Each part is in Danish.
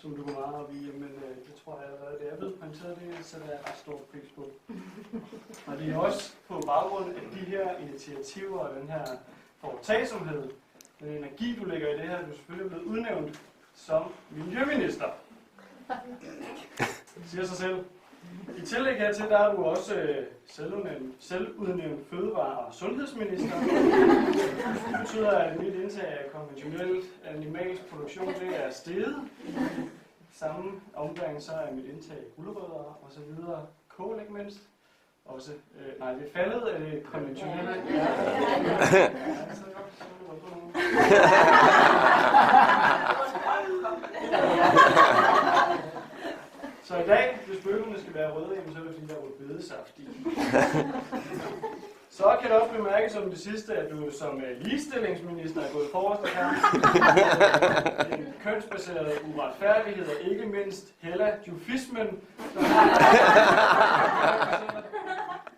som du går meget op i, men det tror jeg allerede, det er blevet pointeret, det sætter jeg ret stor pris på. Og det er også på baggrund af de her initiativer og den her foretagsomhed, den energi, du lægger i det her, du er selvfølgelig blevet udnævnt som miljøminister. Det siger sig selv. I tillæg hertil, der er du også selvudnævnt fødevare- og sundhedsminister. Det betyder, at mit indtag af konventionel animalsk produktion, det er steget. I samme omgang så er mit indtag af gulerødder og så videre. Kål ikke mindst. Også, nej, det er faldet af det konventionelle. Så i dag, hvis bøgerne skal være røde, så er det fordi, der er rødbedesaft i. Så kan det også bemærkes som det sidste, at du som ligestillingsminister er gået forrest af kampen. En kønsbaseret uretfærdighed og ikke mindst hella-jufismen.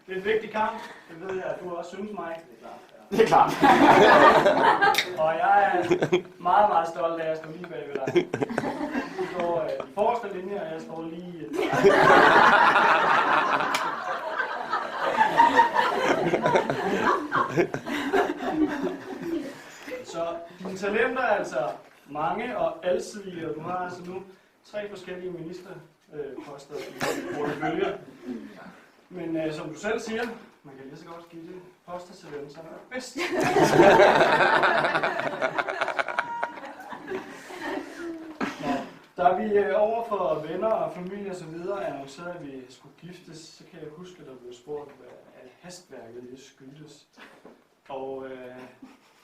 Det er en vigtig kamp. Det ved jeg, at du også synes mig. Det er klart. Og jeg er meget, meget stolt af, at jeg står lige bag ved dig. Du står i forreste linje, og jeg står lige... Så dine talenter er altså mange og alsidige, og du har altså nu 3 forskellige ministerposter i porteføljer. Men som du selv siger, man kan lige så godt give det poster til dem, som er bedst. Da vi over for venner og familie og så videre annoncerede, at vi skulle giftes, så kan jeg huske, at der blev spurgt, hvad hastværket det skyldtes. Og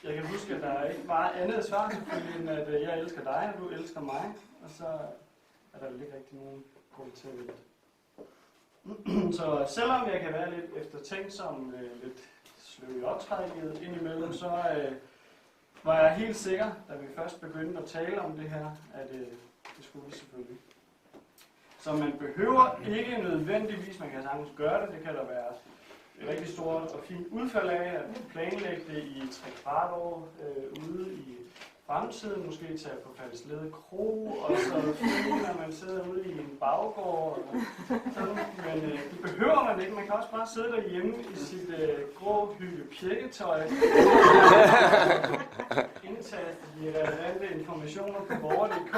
jeg kan huske, at der ikke var andet svar selvfølgelig, end at jeg elsker dig, og du elsker mig. Og så er der ikke rigtig nogen grund til det. Så selvom jeg kan være lidt eftertænksom, lidt sløv i optrækket indimellem, så var jeg helt sikker, da vi først begyndte at tale om det her, at det skulle vi selvfølgelig. Så man behøver ikke nødvendigvis, man kan sagtens gøre det, det kan der være et rigtig stort og fint udfald af, at planlægge det i 3/4 år ude i fremtiden, måske tage på Faldeslede Kro, og så når man sidder ude i en baggård. Men det behøver man ikke. Man kan også bare sidde derhjemme i sit grå hygge pjekketøj. Indtaste de relevante informationer på borger.dk.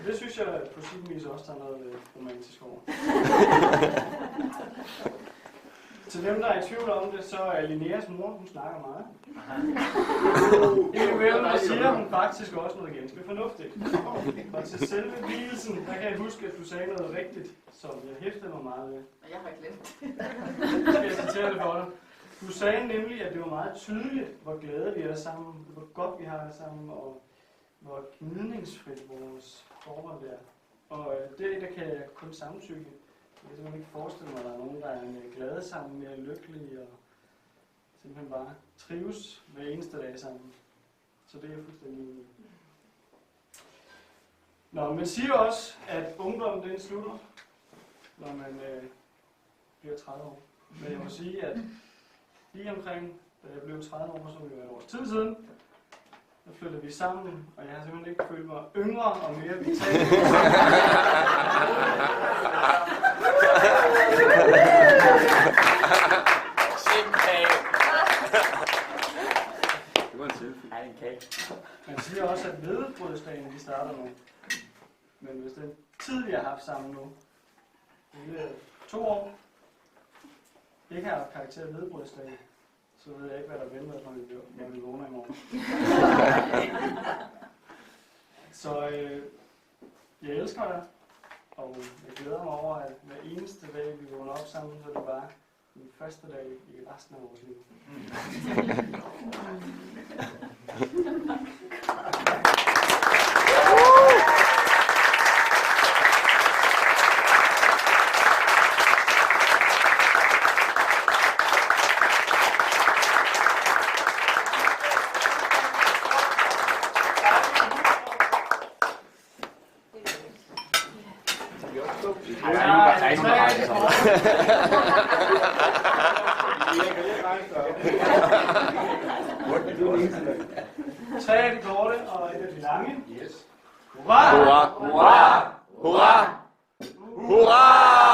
Det synes jeg på sin vis også tager noget romantisk over. Til dem, der er i tvivl om det, så er Linneas mor, hun snakker meget. Indimellem siger hun faktisk også noget ganske fornuftigt. Og til selve vielsen, der kan jeg huske, at du sagde noget rigtigt, som jeg hæftede mig meget ved. Jeg har glemt. Skal jeg citere det for dig? Du sagde nemlig, at det var meget tydeligt, hvor glade vi er sammen, hvor godt vi har det sammen, og hvor gnidningsfrit vores forhold er. Og det kan jeg kun samtykke. Jeg kan simpelthen ikke forestille mig, at der er nogen, der er glade sammen, mere lykkelige og simpelthen bare trives hver eneste dag sammen. Så det er jeg fuldstændig enig i. Nå, man siger også, at ungdommen den slutter, når man bliver 30 år. Men jeg må sige, at lige omkring, da jeg blev 30 år, som jo er et års tid siden, der flyttede vi sammen, og jeg har simpelthen ikke følt mig yngre og mere vital. Det var en selfie. Ej, en kage. Man siger også, at hvedebrødsdagen de starter nu. Men hvis den tid, vi har haft sammen nu, det er 2 år, ikke har haft karakter af hvedebrødsdagen, så ved jeg ikke, hvad der venter, når vi vågner i morgen. Så jeg elsker dig, og jeg glæder mig over, at hver eneste dag, vi vågner op sammen, så er det bare den første dag i resten af vores liv. 3 af de korte og 1 af de lange. Yes. Hurra! Hurra! Hurra! Hurra! Hurra!